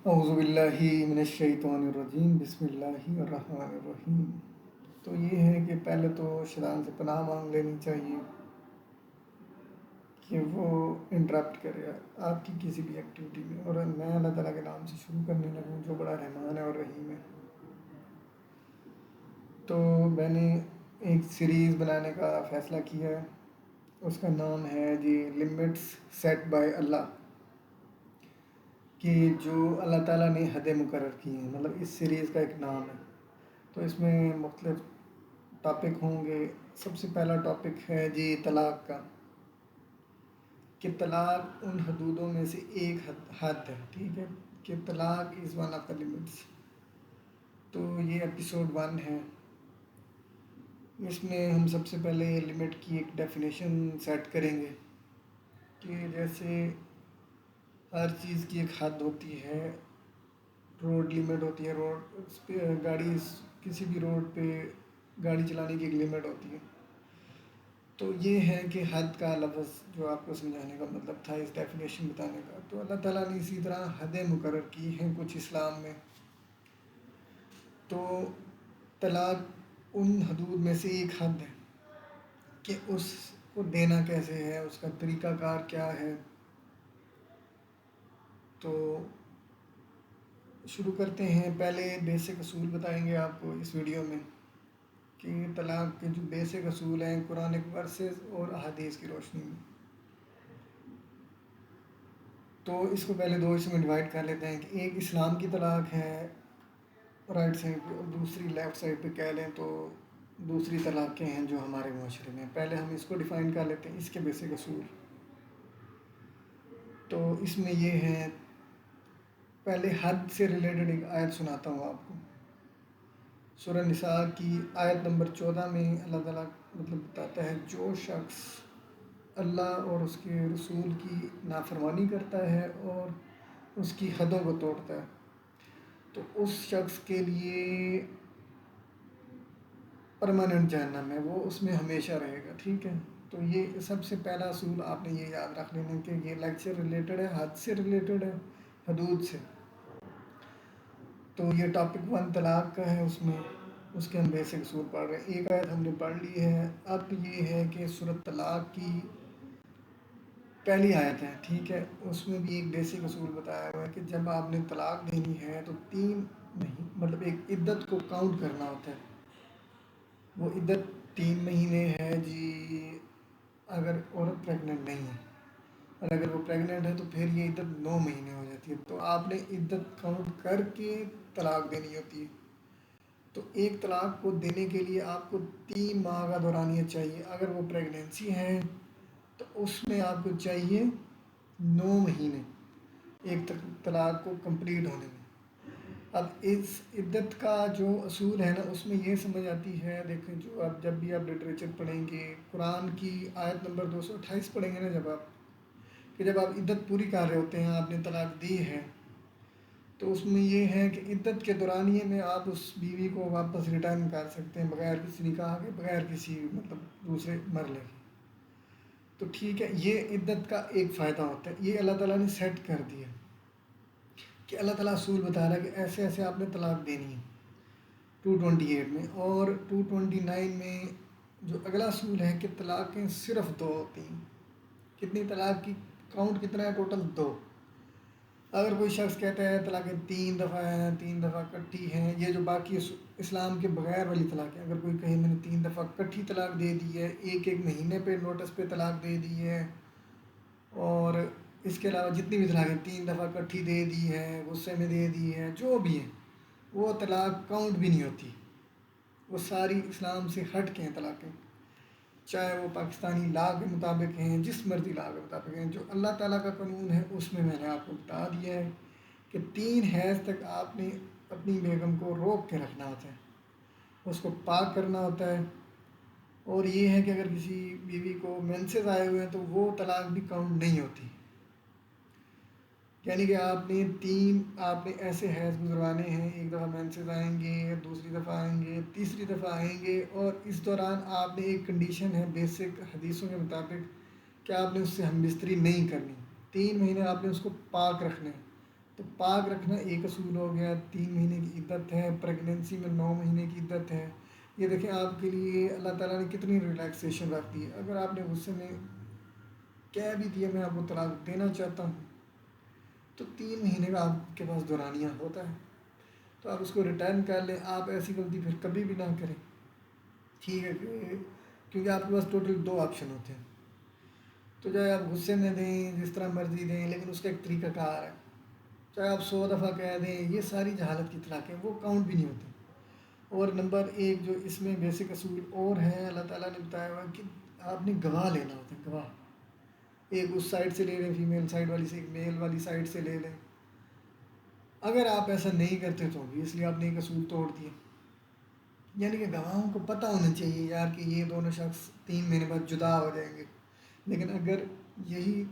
اعوذ باللہ من الشیطان الرجیم، بسم اللہ الرحمن الرحیم۔ تو یہ ہے کہ پہلے تو شیطان سے پناہ مانگ لینی چاہیے کہ وہ انٹرپٹ کرے آپ کی کسی بھی ایکٹیویٹی میں، اور میں اللہ تعالیٰ کے نام سے شروع کرنے لگوں جو بڑا رحمان ہے اور رحیم ہے۔ تو میں نے ایک سیریز بنانے کا فیصلہ کیا ہے، اس کا نام ہے جی لمٹس سیٹ بائی اللہ، کہ جو اللہ تعالیٰ نے حدیں مقرر کی ہیں، مطلب اس سیریز کا ایک نام ہے۔ تو اس میں مختلف ٹاپک ہوں گے۔ سب سے پہلا ٹاپک ہے جی طلاق کا، کہ طلاق ان حدودوں میں سے ایک حد ہے، ٹھیک ہے، کہ طلاق is one of the limits. تو یہ ایپیسوڈ 1 ہے۔ اس میں ہم سب سے پہلے لمٹ کی ایک ڈیفینیشن سیٹ کریں گے، کہ جیسے ہر چیز کی ایک حد ہوتی ہے، روڈ لمٹ ہوتی ہے، روڈ اس پہ گاڑی، کسی بھی روڈ پہ گاڑی چلانے کی ایک لمٹ ہوتی ہے۔ تو یہ ہے کہ حد کا لفظ جو آپ کو سمجھانے کا مطلب تھا، اس ڈیفینیشن بتانے کا۔ تو اللہ تعالیٰ نے اسی طرح حدیں مقرر کی ہیں کچھ اسلام میں۔ تو طلاق ان حدود میں سے ایک حد ہے کہ اس کو دینا کیسے ہے، اس کا طریقہ کار کیا ہے۔ تو شروع کرتے ہیں۔ پہلے بیسک اصول بتائیں گے آپ کو اس ویڈیو میں، کہ طلاق کے جو بیسک اصول ہیں قرآنک ورسز اور احادیث کی روشنی میں۔ تو اس کو پہلے دو حصوں میں ڈیوائڈ کر لیتے ہیں، کہ ایک اسلام کی طلاق ہے رائٹ سائڈ پہ، اور دوسری لیفٹ سائڈ پہ کہہ لیں تو دوسری طلاقیں ہیں جو ہمارے معاشرے میں۔ پہلے ہم اس کو ڈیفائن کر لیتے ہیں، اس کے بیسک اصول۔ تو اس میں یہ ہے، پہلے حد سے ریلیٹڈ ایک آیت سناتا ہوں آپ کو۔ سورہ نساء کی آیت نمبر 14 میں اللہ تعالیٰ مطلب بتاتا ہے، جو شخص اللہ اور اس کے رسول کی نافرمانی کرتا ہے اور اس کی حدوں کو توڑتا ہے، تو اس شخص کے لیے پرماننٹ جہنم ہے، وہ اس میں ہمیشہ رہے گا، ٹھیک ہے۔ تو یہ سب سے پہلا اصول آپ نے یہ یاد رکھ لینا، کہ یہ لیکچر ریلیٹڈ ہے، حد سے ریلیٹڈ ہے، حدود سے۔ تو یہ ٹاپک 1 طلاق کا ہے، اس کے ہم بیسک اصول پڑھ رہے ہیں۔ ایک آیت ہم نے پڑھ لی ہے۔ اب یہ ہے کہ سورۃ طلاق کی پہلی آیت ہے، ٹھیک ہے، اس میں بھی ایک بیسک اصول بتایا ہوا ہے، کہ جب آپ نے طلاق دینی ہے تو 3 مہینے، مطلب ایک عدت کو کاؤنٹ کرنا ہوتا ہے۔ وہ عدت 3 مہینے ہے جی، اگر عورت پریگننٹ نہیں ہے، اور اگر وہ پریگننٹ ہے تو پھر یہ عدت 9 مہینے ہو جاتی ہے۔ تو آپ نے عدت کاؤنٹ کر کے طلاق دینی ہوتی ہے۔ تو ایک طلاق کو دینے کے لیے آپ کو 3 ماہ کا دورانیہ چاہیے۔ اگر وہ پریگنینسی ہے تو اس میں آپ کو چاہیے 9 مہینے ایک طلاق کو کمپلیٹ ہونے میں۔ اب اس عدت کا جو اصول ہے نا، اس میں یہ سمجھ آتی ہے، دیکھیں، جو آپ جب بھی آپ لٹریچر پڑھیں گے، قرآن کی آیت نمبر 228 پڑھیں گے نا، جب آپ، کہ جب آپ عدت پوری کر رہے ہوتے ہیں، آپ نے طلاق دی ہے، تو اس میں یہ ہے کہ عدت کے دورانیے میں آپ اس بیوی کو واپس ریٹرن کر سکتے ہیں، بغیر کسی نکاح کے، بغیر کسی مطلب دوسرے مرلے کے۔ تو ٹھیک ہے، یہ عدت کا ایک فائدہ ہوتا ہے، یہ اللہ تعالیٰ نے سیٹ کر دیا، کہ اللہ تعالیٰ اصول بتا رہا ہے کہ ایسے ایسے آپ نے طلاق دینی ہے 228 میں۔ اور 229 میں جو اگلا اصول ہے کہ طلاقیں صرف 2 ہوتی ہیں۔ کتنی طلاق کی کاؤنٹ کتنا ہے؟ ٹوٹل 2۔ اگر کوئی شخص کہتا ہے طلاقیں 3 دفعہ ہیں، 3 دفعہ کٹھی ہیں، یہ جو باقی اسلام کے بغیر والی طلاق ہے، اگر کوئی کہے میں نے 3 دفعہ کٹھی طلاق دے دی ہے، ایک مہینے پہ نوٹس پہ طلاق دے دی ہے، اور اس کے علاوہ جتنی بھی طلاقیں 3 دفعہ کٹھی دے دی ہے، غصے میں دے دی ہے، جو بھی ہے، وہ طلاق کاؤنٹ بھی نہیں ہوتی۔ وہ ساری اسلام سے ہٹ کے ہیں طلاقیں، چاہے وہ پاکستانی لا کے مطابق ہیں، جس مرضی لا کے مطابق ہیں۔ جو اللہ تعالیٰ کا قانون ہے اس میں نے آپ کو بتا دیا ہے کہ 3 حیض تک آپ نے اپنی بیگم کو روک کے رکھنا ہوتا ہے، اس کو پاک کرنا ہوتا ہے۔ اور یہ ہے کہ اگر کسی بیوی کو مینسز آئے ہوئے ہیں تو وہ طلاق بھی کاؤنٹ نہیں ہوتی، یعنی کہ آپ نے ایسے حیض گزروانے ہیں، ایک دفعہ مینسز آئیں گے، دوسری دفعہ آئیں گے، تیسری دفعہ آئیں گے، اور اس دوران آپ نے ایک کنڈیشن ہے بیسک حدیثوں کے مطابق کہ آپ نے اس سے ہم بستری نہیں کرنی، 3 مہینے آپ نے اس کو پاک رکھنا ہے، تو پاک رکھنا ایک اصول ہو گیا، 3 مہینے کی عدت ہے، پریگنینسی میں 9 مہینے کی عدت ہے. یہ دیکھیں آپ کے لیے اللہ تعالیٰ نے کتنی ریلیکسیشن رکھ دی ہے. اگر آپ نے غصے میں کہہ بھی دیا میں آپ کو طلاق دینا چاہتا ہوں تو 3 مہینے کا آپ کے پاس دورانیہ ہوتا ہے، تو آپ اس کو ریٹرن کر لیں. آپ ایسی غلطی پھر کبھی بھی نہ کریں، ٹھیک ہے؟ کیونکہ آپ کے پاس ٹوٹل 2 آپشن ہوتے ہیں. تو چاہے آپ غصے میں دیں، جس طرح مرضی دیں، لیکن اس کا ایک طریقہ کار ہے. چاہے آپ 100 دفعہ کہہ دیں، یہ ساری جہالت کی طلاقیں وہ کاؤنٹ بھی نہیں ہوتی. اور نمبر ایک جو اس میں بیسک اصول اور ہے اللہ تعالیٰ نے بتایا ہوا کہ آپ نے گواہ لینا ہوتا ہے. گواہ ایک اس سائڈ سے لے لیں، فیمیل سائڈ والی سے، ایک میل والی سائڈ سے لے لیں. اگر آپ ایسا نہیں کرتے تو بھی اس لیے آپ نے ایک اصول توڑ دیا. یعنی کہ گواہوں کو پتہ ہونا چاہیے یار کہ یہ دونوں شخص 3 مہینے بعد جدا ہو جائیں گے. لیکن اگر یہی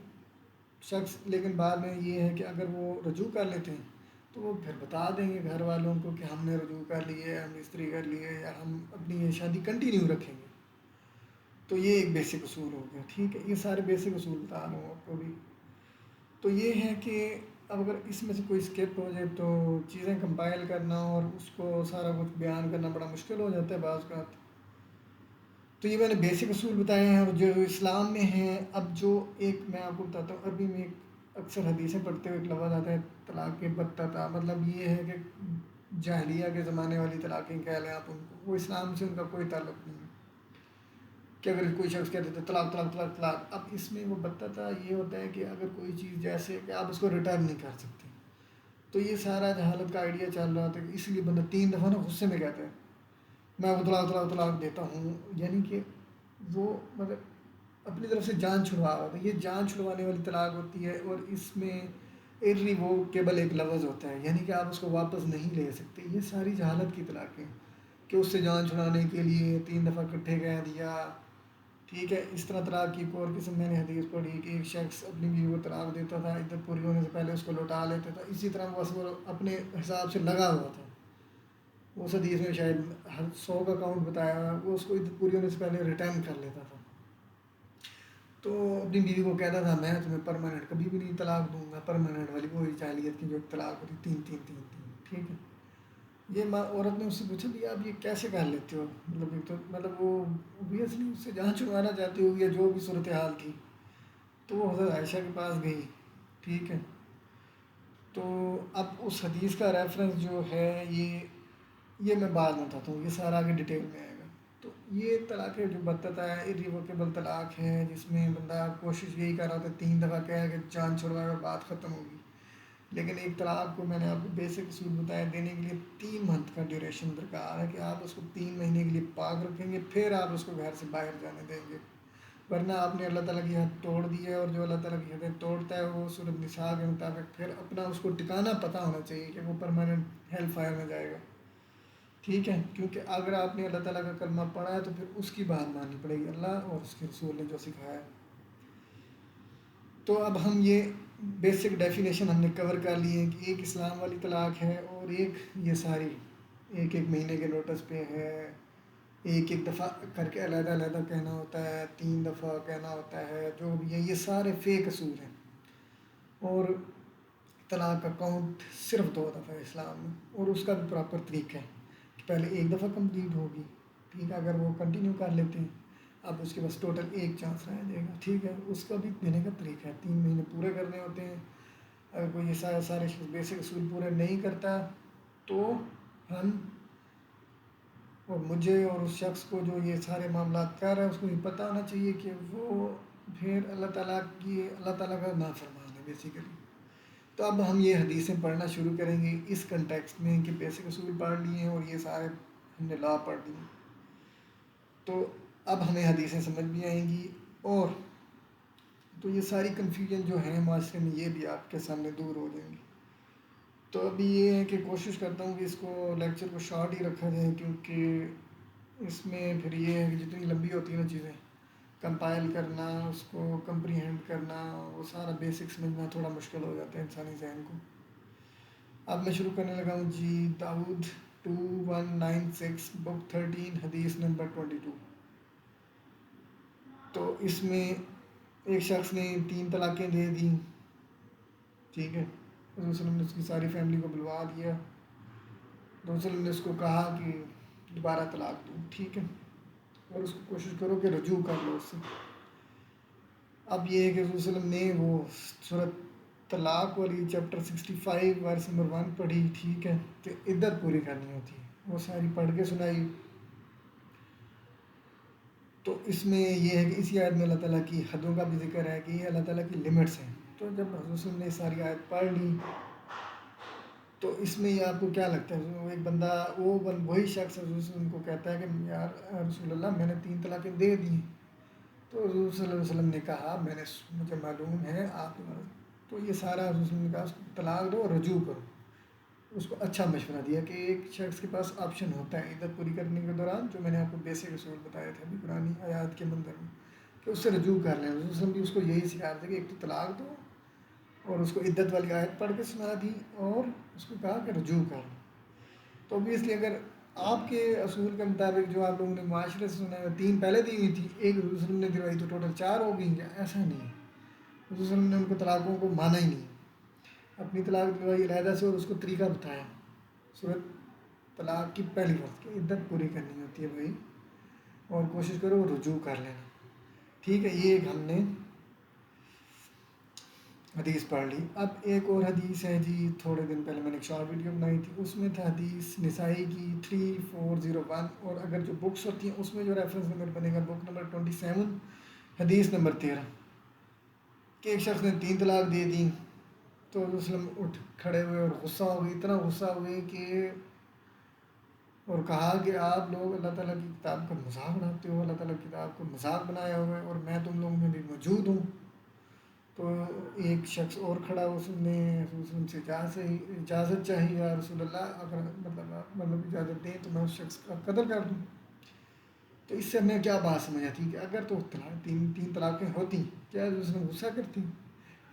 شخص لیکن بعد میں یہ ہے کہ اگر وہ رجوع کر لیتے ہیں تو وہ پھر بتا دیں گے گھر والوں کو کہ ہم نے رجوع کر لیے، ہم استری کر لیے، یا ہم اپنی یہ شادی کنٹینیو رکھیں گے. تو یہ ایک بیسک اصول ہو گیا. ٹھیک ہے، یہ سارے بیسک اصول بتا رہا ہوں آپ کو بھی. تو یہ ہے کہ اب اگر اس میں سے کوئی اسکپ ہو جائے تو چیزیں کمپائل کرنا اور اس کو سارا کچھ بیان کرنا بڑا مشکل ہو جاتا ہے بعض اوقات. تو یہ میں نے بیسک اصول بتائے ہیں اور جو اسلام میں ہیں. اب جو ایک میں آپ کو بتاتا ہوں، عربی میں ایک اکثر حدیثیں پڑھتے ہوئے ایک لفظ آتا ہے طلاق بتتا. مطلب یہ ہے کہ جاہلیہ کے زمانے والی طلاقیں کہہ لیں آپ ان کو، وہ اسلام سے ان کا کوئی تعلق نہیں ہے. کہ اگر کوئی شخص کہتے تھے طلاق طلاق طلاق طلاق، اب اس میں وہ بتاتا یہ ہوتا ہے کہ اگر کوئی چیز جیسے کہ آپ اس کو ریٹرن نہیں کر سکتے. تو یہ سارا جہالت کا آئیڈیا چل رہا تھا کہ اس لیے بندہ 3 دفعہ نا غصے میں کہتا ہے میں وہ طلاق طلاق طلاق دیتا ہوں. یعنی کہ وہ مطلب اپنی طرف سے جان چھڑوا رہا تھا. یہ جان چھڑوانے والی طلاق ہوتی ہے اور اس میں irrevocable ایک لفظ ہوتا ہے، یعنی کہ آپ اس کو واپس نہیں لے سکتے. یہ ساری جہالت کی طلاقیں کہ اس سے جان چھڑانے کے لیے 3 دفعہ اکٹھے کہہ دیا. ٹھیک ہے، اس طرح طلاق کی ایک اور قسم میں نے حدیث پڑھی کہ ایک شخص اپنی بیوی کو طلاق دیتا تھا، عدت پوری ہونے سے پہلے اس کو لوٹا لیتا تھا. اسی طرح بس وہ اپنے حساب سے لگا ہوا تھا. اس حدیث میں شاید 100 کا کاؤنٹ بتایا ہوا، وہ اس کو عدت پوری ہونے سے پہلے ریٹرن کر لیتا تھا. تو اپنی بیوی کو کہتا تھا میں تمہیں پرماننٹ کبھی بھی نہیں طلاق دوں گا. پرماننٹ والی وہی جاہلیت کی جو طلاق ہوتی 3 3 3 3. ٹھیک ہے، یہ عورت نے اس سے پوچھا کہ آپ یہ کیسے کر لیتے ہو؟ مطلب ایک تو مطلب وہ اوبیسلی اس سے جہاں چھڑوانا چاہتی ہوگی یا جو بھی صورتحال تھی. تو وہ حضرت عائشہ کے پاس گئی. ٹھیک ہے، تو اب اس حدیث کا ریفرنس جو ہے یہ میں بعد میں بتاتا ہوں، یہ سارا آگے ڈیٹیل میں آئے گا. تو یہ طلاق جو بتاتا ہے irrevocable طلاق ہے، جس میں بندہ کوشش یہی کر رہا ہوتا ہے 3 دفعہ کہہ کہ جان چھڑوائے اور بات ختم ہوگی. لیکن ایک طلاق کو میں نے آپ کو بیسک اصول بتایا دینے کے لیے 3 منتھ کا ڈیوریشن درکار ہے کہ آپ اس کو 3 مہینے کے لیے پاک رکھیں گے، پھر آپ اس کو گھر سے باہر جانے دیں گے. ورنہ آپ نے اللہ تعالیٰ کی حد توڑ دی ہے، اور جو اللہ تعالیٰ کی حدیں توڑتا ہے وہ سورۃ نساء کے مطابق پھر اپنا اس کو ٹھکانہ پتہ ہونا چاہیے کہ وہ پرماننٹ ہیل فائر میں جائے گا. ٹھیک ہے، کیونکہ اگر آپ نے اللہ تعالیٰ کا کلمہ پڑھا ہے تو پھر اس کی بات ماننی پڑے گی، اللہ اور اس کے رسول نے جو سکھایا ہے. تو اب ہم یہ بیسک ڈیفینیشن ہم نے کور کر لی ہے کہ ایک اسلام والی طلاق ہے اور ایک یہ ساری ایک مہینے کے نوٹس پہ ہے، ایک دفعہ کر کے علیحدہ علیحدہ کہنا ہوتا ہے، 3 دفعہ کہنا ہوتا ہے، جو بھی ہے یہ سارے فیک اصول ہیں. اور طلاق کا کاؤنٹ صرف 2 دفعہ ہے اسلام میں، اور اس کا بھی پراپر طریقہ ہے کہ پہلے 1 دفعہ کمپلیٹ ہوگی. ٹھیک ہے، اگر وہ کنٹینیو کر لیتے ہیں اب اس کے بس ٹوٹل 1 چانس رہ جائے گا. ٹھیک ہے، اس کا بھی دینے کا طریقہ ہے، 3 مہینے پورے کرنے ہوتے ہیں. اگر کوئی یہ سارے بیسک اصول پورے نہیں کرتا تو ہم اور مجھے اور اس شخص کو جو یہ سارے معاملات کر رہا ہے اس کو یہ پتہ ہونا چاہیے کہ وہ پھر اللہ تعالیٰ کا نافرمان ہے بیسیکلی. تو اب ہم یہ حدیثیں پڑھنا شروع کریں گے اس کنٹیکسٹ میں کہ بیسک اصول پڑھ لیے ہیں اور یہ سارے ہم نے لا پڑھ لیے. تو اب ہمیں حدیثیں سمجھ بھی آئیں گی، اور تو یہ ساری کنفیوژن جو ہیں معاشرے میں یہ بھی آپ کے سامنے دور ہو جائیں گی. تو ابھی یہ ہے کہ کوشش کرتا ہوں کہ اس کو لیکچر کو شارٹ ہی رکھا جائے، کیونکہ اس میں پھر یہ ہے کہ جتنی لمبی ہوتی ہیں نا چیزیں کمپائل کرنا، اس کو کمپریہینڈ کرنا، وہ سارا بیسک سمجھنا تھوڑا مشکل ہو جاتا ہے انسانی ذہن کو. اب میں شروع کرنے لگا ہوں جی. داؤد 2196 بک 13 حدیث نمبر 22. تو اس میں ایک شخص نے 3 طلاقیں دے دیں. ٹھیک ہے، حضور صلی اللہ علیہ وسلم نے اس کی ساری فیملی کو بلوا دیا. حضور صلی اللہ علیہ وسلم نے اس کو کہا کہ دوبارہ طلاق دو, ٹھیک ہے, اور اس کو کوشش کرو کہ رجوع کر لو اس سے. اب یہ ہے کہ حضور صلی اللہ علیہ وسلم نے وہ صورت طلاق والی چیپٹر 65 ورس نمبر 1 پڑھی, ٹھیک ہے, کہ عدت پوری کرنی ہوتی ہے, وہ ساری پڑھ کے سنائی. تو اس میں یہ ہے کہ اسی آیت میں اللہ تعالیٰ کی حدوں کا بھی ذکر ہے کہ یہ اللہ تعالیٰ کی لمٹس ہیں. تو جب حضور صلی اللہ علیہ وسلم نے ساری آیت پڑھ لی تو اس میں یہ آپ کو کیا لگتا ہے, وہ ایک بندہ وہی شخص حضور صلی اللہ علیہ وسلم کو کہتا ہے کہ یار رسول اللہ میں نے 3 طلاقیں دے دی. تو حضور صلی اللہ علیہ وسلم نے کہا مجھے معلوم ہے آپ, تو یہ سارا حضور صلی اللہ علیہ وسلم نے کہا اس کو طلاق دو اور رجوع کرو. اس کو اچھا مشورہ دیا کہ ایک شخص کے پاس آپشن ہوتا ہے عدت پوری کرنے کے دوران, جو میں نے آپ کو بیسک اصول بتایا تھا ابھی قرآنی آیات کے منظر میں, کہ اس سے رجوع کر لیں. حضور صلی اللہ علیہ وسلم بھی اس کو یہی سکھا رہے تھے کہ ایک تو طلاق دو اور اس کو عدت والی آیت پڑھ کے سنا دی اور اس کو کہا کہ رجوع کر لو. تو obviously اگر آپ کے اصول کے مطابق جو آپ لوگوں نے معاشرے سے سنا ہے 3 پہلے دی ہوئی تھی, ایک حضور صلی اللہ علیہ وسلم نے دلوائی تو ٹوٹل 4 ہو گئی. ایسا نہیں ہے, حضور صلی اللہ علیہ وسلم نے ان کو طلاقوں کو مانا ہی نہیں, اپنی طلاق دلوائی علیحدہ سے اور اس کو طریقہ بتایا. صورت طلاق کی پہلی وقت کی عدت پوری کرنی ہوتی ہے بھائی, اور کوشش کرو رجوع کر لینا, ٹھیک ہے. یہ ایک ہم نے حدیث پڑھ لی. اب ایک اور حدیث ہے جی, تھوڑے دن پہلے میں نے ایک شارٹ ویڈیو بنائی تھی, اس میں تھا حدیث نسائی کی 3401, اور اگر جو بکس ہوتی ہیں اس میں جو ریفرنس نمبر بنے گا بک نمبر 27 حدیث نمبر 13, کہ ایک شخص نے 3 طلاق دے دی. تو حضور صلی اللہ علیہ وسلم اٹھ کھڑے ہوئے اور غصہ ہو گئی, اتنا غصہ ہوئے کہ اور کہا کہ آپ لوگ اللہ تعالیٰ کی کتاب کا مذاق بناتے ہو, اللہ تعالیٰ کی کتاب کو مذاق بنایا ہوا ہے, اور میں تم لوگوں میں بھی موجود ہوں. تو ایک شخص اور کھڑا, اس نے حضور صلی اللہ علیہ وسلم سے اجازت چاہی, یا رسول اللہ اگر مطلب اجازت دیں تو میں اس شخص کا قتل کر دوں. تو اس سے ہمیں کیا بات سمجھ آتی کہ اگر تو تین طلاقیں ہوتی, کیا حضور صلی اللہ علیہ وسلم غصہ کرتی؟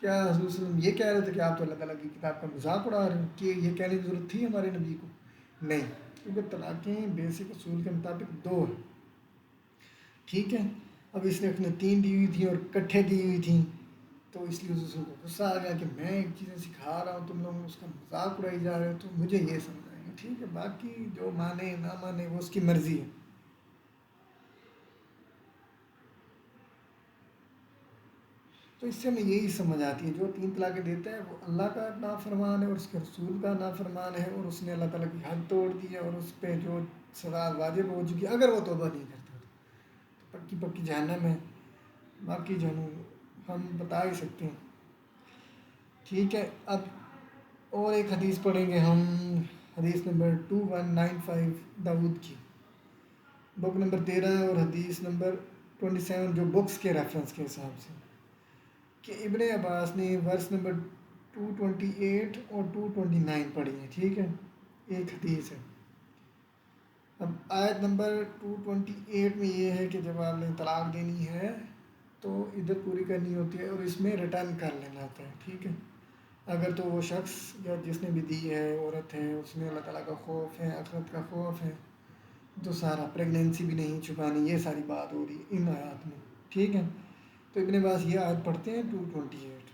کیا حضور صلی اللہ علیہ وسلم یہ کہہ رہے تھے کہ آپ تو اللہ تعالیٰ کی کتاب کا مذاق اڑا رہے ہو, کہ یہ کہنے کی ضرورت تھی ہمارے نبی کو؟ نہیں, کیونکہ طلاقیں بیسک اصول کے مطابق 2 ہیں, ٹھیک ہے. اب اس نے 3 دی ہوئی تھیں اور کٹھے دی ہوئی تھیں, تو اس لیے اس کو غصہ آ گیا کہ میں ایک چیزیں سکھا رہا ہوں, تم لوگ اس کا مذاق اڑائی جا رہے ہو, تو مجھے یہ سمجھ آئے گا, ٹھیک ہے. باقی جو مانے نہ مانے وہ اس کی مرضی ہے. تو اس سے ہمیں یہی سمجھ آتی ہے جو 3 طلاقیں دیتا ہے وہ اللہ کا نافرمان ہے اور اس کے رسول کا نافرمان ہے, اور اس نے اللہ تعالیٰ کی حد توڑ دی ہے, اور اس پہ جو سزا واجب ہو چکی ہے اگر وہ توبہ نہیں کرتا تو پکی پکی جہنم ہے. باقی جو ہم بتا ہی سکتے ہیں, ٹھیک ہے. اب اور ایک حدیث پڑھیں گے ہم, حدیث نمبر 2195 داؤد کی, بک نمبر 13 اور حدیث نمبر 27 جو بکس کے ریفرنس کے حساب سے, کہ ابن عباس نے ورس نمبر 228 اور 229 پڑھی ہے, ٹھیک ہے. ایک حدیث ہے. اب آیت نمبر 228 میں یہ ہے کہ جب آپ نے طلاق دینی ہے تو عدت پوری کرنی ہوتی ہے, اور اس میں ریٹرن کر لینا ہوتا ہے, ٹھیک ہے. اگر تو وہ شخص یا جس نے بھی دی ہے عورت ہے, اس میں اللہ تعالیٰ کا خوف ہے, آخرت کا خوف ہے, تو سارا پریگنینسی بھی نہیں چھپانی, یہ ساری بات ہو رہی ہے ان آیات میں, ٹھیک ہے. تو ابن عباس یہ آیت پڑھتے ہیں 228.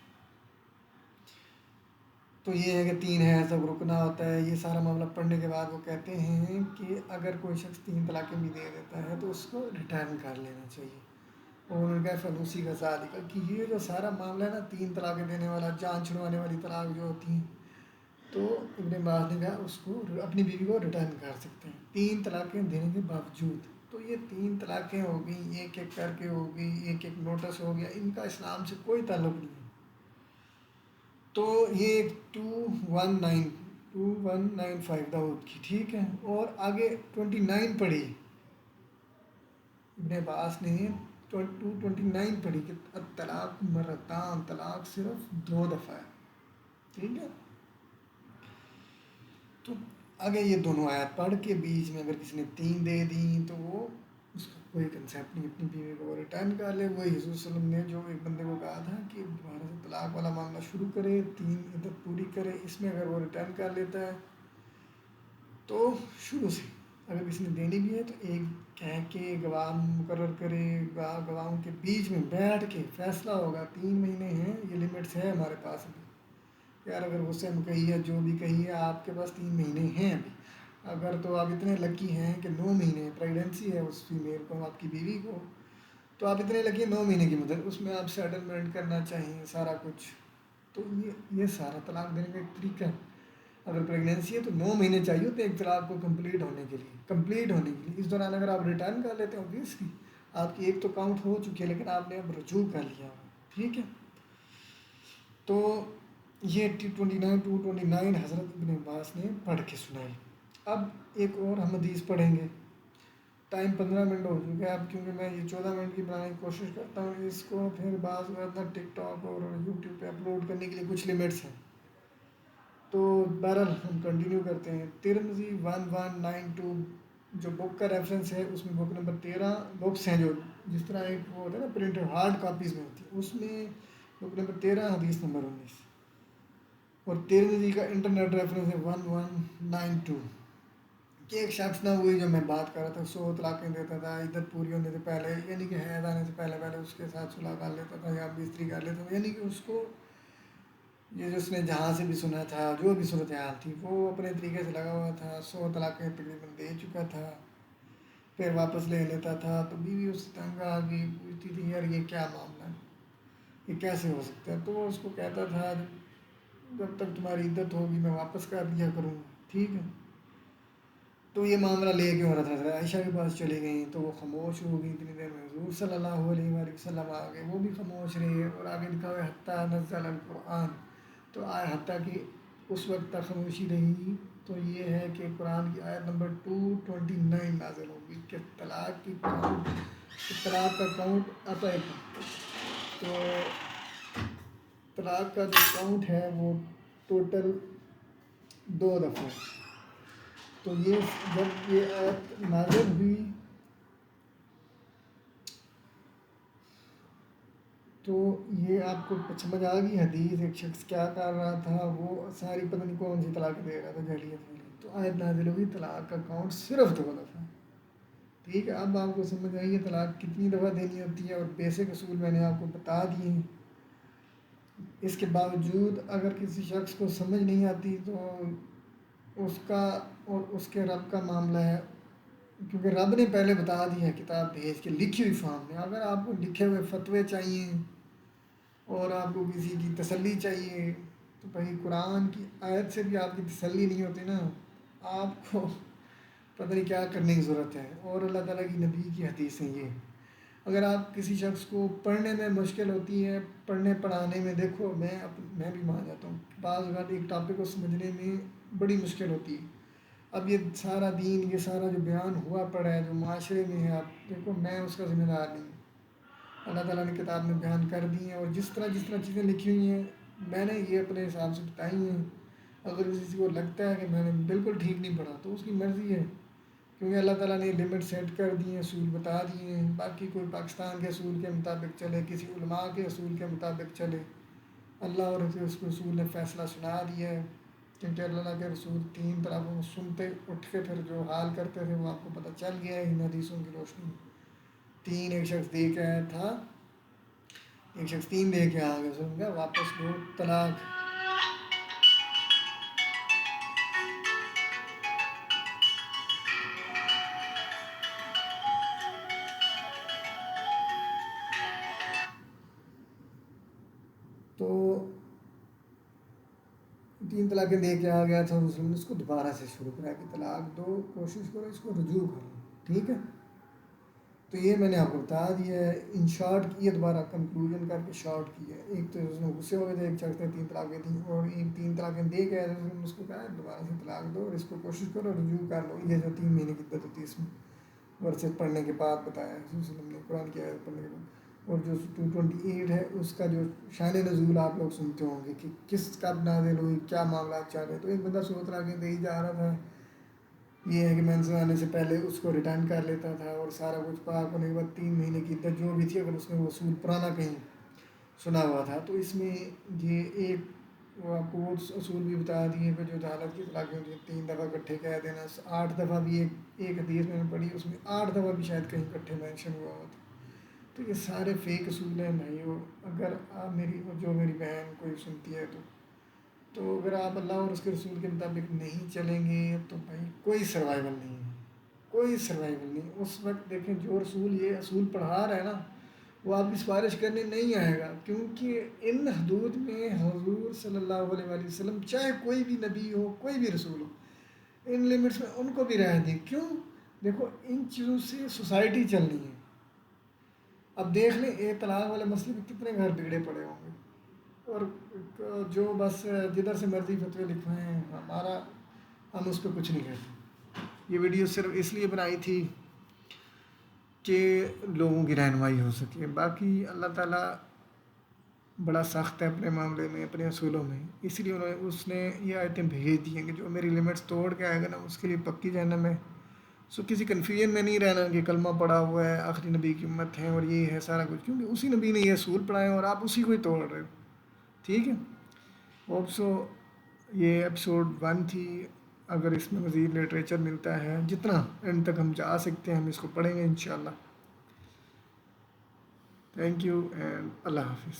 تو یہ ہے کہ 3 ہے سب رکنا ہوتا ہے. یہ سارا معاملہ پڑھنے کے بعد وہ کہتے ہیں کہ اگر کوئی شخص 3 طلاقیں بھی دے دیتا ہے تو اس کو ریٹرن کر لینا چاہیے. اور انہوں نے کہا فنوسی کا ذالک, کہ یہ جو سارا معاملہ ہے نا 3 طلاقیں دینے والا, جان چھڑوانے والی طلاق جو ہوتی ہیں, تو ابن عباس نے کہا اس کو اپنی بیوی کو ریٹرن کر سکتے ہیں 3 طلاقیں دینے کے باوجود. تو یہ 3 طلاقیں ہو گئیں, ایک ایک کر کے ہو گئی, ایک ایک نوٹس ہو گیا, ان کا اسلام سے کوئی تعلق نہیں ہے. تو یہ 2195 داؤد کی, ٹھیک ہے. اور آگے 29 پڑھی ابن عباس نے, 229 پڑھی کہ طلاق مرتان, طلاق صرف 2 دفعہ ہے, ٹھیک ہے. تو آگے یہ دونوں آیات پڑھ کے بیچ میں اگر کسی نے 3 دے دیں تو وہ اس کا کوئی کنسیپٹ نہیں, اپنی بیوی کو ریٹرن کر لے. وہی حضور صلی اللہ علیہ وسلم نے جو ایک بندے کو کہا تھا کہ دوبارہ سے طلاق والا معاملہ شروع کرے, 3 عدت پوری کرے, اس میں اگر وہ ریٹرن کر لیتا ہے تو شروع سے اگر کسی نے دینی بھی ہے تو ایک کہہ کے گواہ مقرر کرے, گواہوں کے بیچ میں بیٹھ کے فیصلہ ہوگا. 3 مہینے ہیں, یہ لمٹس ہے ہمارے پاس ابھی, یار اگر غصے میں کہی ہے جو بھی کہی ہے، آپ کے پاس 3 مہینے ہیں ابھی، اگر تو آپ اتنے لکی ہیں کہ 9 مہینے پریگنینسی ہے اس فیمیل کو، آپ کی بیوی کو، تو آپ اتنے لکی ہیں 9 مہینے کی مدت، اس میں آپ سیٹلمنٹ کرنا چاہیے سارا کچھ. تو یہ سارا طلاق دینے کا ایک طریقہ ہے. اگر پریگنینسی ہے تو 9 مہینے چاہیے ہوتے ہیں ایک طلاق کو کمپلیٹ ہونے کے لیے. اس دوران اگر آپ ریٹرن کر لیتے ہیں اوبیسلی آپ کی ایک تو کاؤنٹ ہو چکی ہے، لیکن آپ نے اب رجوع کر لیا. ٹھیک ہے. تو یہ 29 حضرت ابن عباس نے پڑھ کے سنائی. اب ایک اور ہم حدیث پڑھیں گے. ٹائم 15 منٹ ہو چکا ہے اب، کیونکہ میں یہ 14 منٹ کی بنانے کی کوشش کرتا ہوں. اس کو پھر بعض اوقات ٹک ٹاک اور یوٹیوب پہ اپلوڈ کرنے کے لیے کچھ لمٹس ہیں. تو بہرحال ہم کنٹینیو کرتے ہیں. ترمذی 1192 جو بک کا ریفرنس ہے، اس میں بک نمبر 13 بکس ہیں جو جس طرح ایک وہ ہوتا ہے نا پرنٹ ہارڈ کاپیز میں ہوتی ہے، اس میں بک نمبر 13 حدیث نمبر 19. اور ترمذی کا انٹرنیٹ ریفرنس ہے 1192. کہ ایک شخص نہ ہوئی جو میں بات کر رہا تھا، 100 طلاقیں دیتا تھا عدت پوری ہونے سے پہلے، یعنی کہ حیض آنے سے پہلے اس کے ساتھ صلح کر لیتا تھا یا بستری کر لیتا تھا. یعنی کہ اس کو یہ جو اس نے جہاں سے بھی سنا تھا، جو بھی صورتحال تھی، وہ اپنے طریقے سے لگا ہوا تھا. 100 طلاقیں تقریباً دے چکا تھا، پھر واپس لے لیتا تھا. تو بیوی اس سے تنگ آ گئی، پوچھتی تھی یار یہ کیا معاملہ ہے، یہ کیسے ہو سکتا ہے. تو وہ اس کو کہتا تھا جب تک تمہاری عدت ہوگی میں واپس کر دیا کروں گا. ٹھیک ہے. تو یہ معاملہ لے کے عورت حضرت عائشہ کے پاس چلی گئیں. تو وہ خاموش ہو گئی. اتنی دیر میں حضور صلی اللہ علیہ وآلہ وسلم آ گئے، وہ بھی خاموش رہے. اور آگے لکھا ہوا ہے حتیٰ نزل القرآن. تو حتیٰ کہ اس وقت تک خاموشی رہی. تو یہ ہے کہ قرآن کی آیت نمبر 229 نازل ہوگی کہ طلاق کا کاؤنٹ آتا ہے. تو طلاق کا جو کاؤنٹ ہے وہ ٹوٹل 2 دفعہ. تو یہ جب یہ آیت نازل ہوئی تو یہ آپ کو سمجھ آ گئی حدیث ایک شخص کیا کر رہا تھا. وہ ساری پتہ نہیں کون سی طلاق دے رہا تھا جاہلیت والی. تو آیت نازل ہوئی طلاق کا کاؤنٹ صرف 2 دفعہ. ٹھیک ہے. اب آپ کو سمجھ آئی ہے طلاق کتنی دفعہ دینی ہوتی ہے، اور بیسک اصول میں نے آپ کو بتا دیے ہیں. اس کے باوجود اگر کسی شخص کو سمجھ نہیں آتی تو اس کا اور اس کے رب کا معاملہ ہے، کیونکہ رب نے پہلے بتا دیا ہے کتاب بھیج کے لکھی ہوئی فارم میں. اگر آپ کو لکھے ہوئے فتوے چاہیے اور آپ کو کسی کی تسلی چاہیے تو بھائی قرآن کی آیت سے بھی آپ کی تسلی نہیں ہوتی نا، آپ کو پتہ نہیں کیا کرنے کی ضرورت ہے. اور اللہ تعالیٰ کی نبی کی حدیث ہیں یہ. اگر آپ کسی شخص کو پڑھنے میں مشکل ہوتی ہے، پڑھنے پڑھانے میں، دیکھو میں بھی مان جاتا ہوں بعض اوقات ایک ٹاپک کو سمجھنے میں بڑی مشکل ہوتی ہے. اب یہ سارا دین، یہ سارا جو بیان ہوا پڑا ہے جو معاشرے میں ہے، آپ دیکھو میں اس کا ذمہ دار نہیں ہوں. اللہ تعالیٰ نے کتاب میں بیان کر دی ہیں، اور جس طرح چیزیں لکھی ہوئی ہیں میں نے یہ اپنے حساب سے بتائی ہیں. اگر کسی کو لگتا ہے کہ میں نے بالکل ٹھیک نہیں پڑھا تو اس کی مرضی ہے، کیونکہ اللہ تعالیٰ نے لمٹ سیٹ کر دی ہیں، اصول بتا دیے ہیں. باقی کوئی پاکستان کے اصول کے مطابق چلے، کسی علماء کے اصول کے مطابق چلے. اللہ اور اس کے رسول نے فیصلہ سنا دیا ہے. کیونکہ اللہ کے رسول 3 طلاقوں کو سنتے اٹھ کے پھر جو حال کرتے تھے وہ آپ کو پتہ چل گیا ہے ان حدیثوں کی روشنی میں. 3 ایک شخص دے کے آیا تھا، ایک شخص 3 دے کے آ گیا، سن گیا واپس 2 طلاق. تو 3 طلاقیں دے کے آ گیا تھا، رسول نے اس کو دوبارہ سے شروع کرا کہ طلاق دو، کوشش کرو اس کو رجوع کرو. ٹھیک ہے. تو یہ میں نے آپ کو بتا دیا ہے ان شارٹ. یہ دوبارہ کنکلوژن کر کے شارٹ کیا ہے. ایک تو اس میں غصے ہو گئے تھے، ایک شخص نے 3 طلاقیں دیں اور 3 طلاقیں دے کے آئے تھے، اس کو کہا دوبارہ سے طلاق دو اور اس کو کوشش کرو رجوع کر لو. یہ جو 3 مہینے کی عدت ہوتی ہے اس میں ورثت پڑھنے کے بعد بتایا ہے وسلم نے قرآن کی آیت پڑھنے کے بعد. اور جو 228 ہے اس کا جو شان نزول آپ لوگ سنتے ہوں گے کہ کس کب نازل ہوئی، کیا معاملات چل رہے. تو ایک بندہ 100 طلاقیں دے ہی جا رہا تھا. یہ ہے کہ مینسن آنے سے پہلے اس کو ریٹرن کر لیتا تھا، اور سارا کچھ پاک ہونے کے بعد 3 مہینے کی عدت جو بھی تھی اگر اس نے وہ اصول پرانا کہیں سنا ہوا تھا تو اس میں یہ ایک وہ آپ کو وہ اصول بھی بتا دیے کہ جو عدالت کی طلاقیں ہوتی ہیں 3 دفعہ اکٹھے کہہ دینا. 8 دفعہ بھی ایک حدیث میں نے پڑھی، اس میں 8 دفعہ بھی شاید کہیں اکٹھے مینشن ہوا ہوا تھا. تو یہ سارے فیک اصول ہیں بھائیو. اگر آپ میری بہن کوئی سنتی ہے تو تو اگر آپ اللہ اور اس کے رسول کے مطابق نہیں چلیں گے تو بھائی کوئی سروائیول نہیں ہے، کوئی سروائیول نہیں۔ اس وقت دیکھیں جو رسول یہ اصول پڑھا رہا ہے نا، وہ آپ کی سفارش کرنے نہیں آئے گا، کیونکہ ان حدود میں حضور صلی اللہ علیہ وآلہ وسلم چاہے کوئی بھی نبی ہو، کوئی بھی رسول ہو، ان لمٹس میں ان کو بھی رائے دیں۔ کیوں؟ دیکھو ان چیزوں سے سوسائٹی چلنی ہے۔ اب دیکھ لیں ایک طلاق والے مسئلے میں کتنے گھر بگڑے پڑے ہوں گے، اور جو بس جدھر سے مرضی فتوے لکھوائیں، ہمارا ہم اس پہ کچھ نہیں کہتے۔ یہ ویڈیو صرف اس لیے بنائی تھی کہ لوگوں کی رہنمائی ہو سکے، باقی اللہ تعالیٰ بڑا سخت ہے اپنے معاملے میں، اپنے اصولوں میں، اس لیے اس نے یہ آیتیں بھیج دی ہیں کہ جو میری لمٹس توڑ کے آئے گا نا اس کے لیے پکی جہنم ہے۔ سو کسی کنفیوژن میں نہیں رہنا کہ کلمہ پڑا ہوا ہے، آخری نبی کی امت ہے اور یہ ہے سارا کچھ، کیونکہ اسی نبی نے یہ اصول پڑھائے ہیں اور آپ اسی کو ہی توڑ رہے ہو۔ ٹھیک ہے، ہوپ سو یہ ایپیسوڈ 1 تھی۔ اگر اس میں مزید لٹریچر ملتا ہے، جتنا اینڈ تک ہم جا سکتے ہیں ہم اس کو پڑھیں گے انشاءاللہ۔ تھینک یو اینڈ اللہ حافظ۔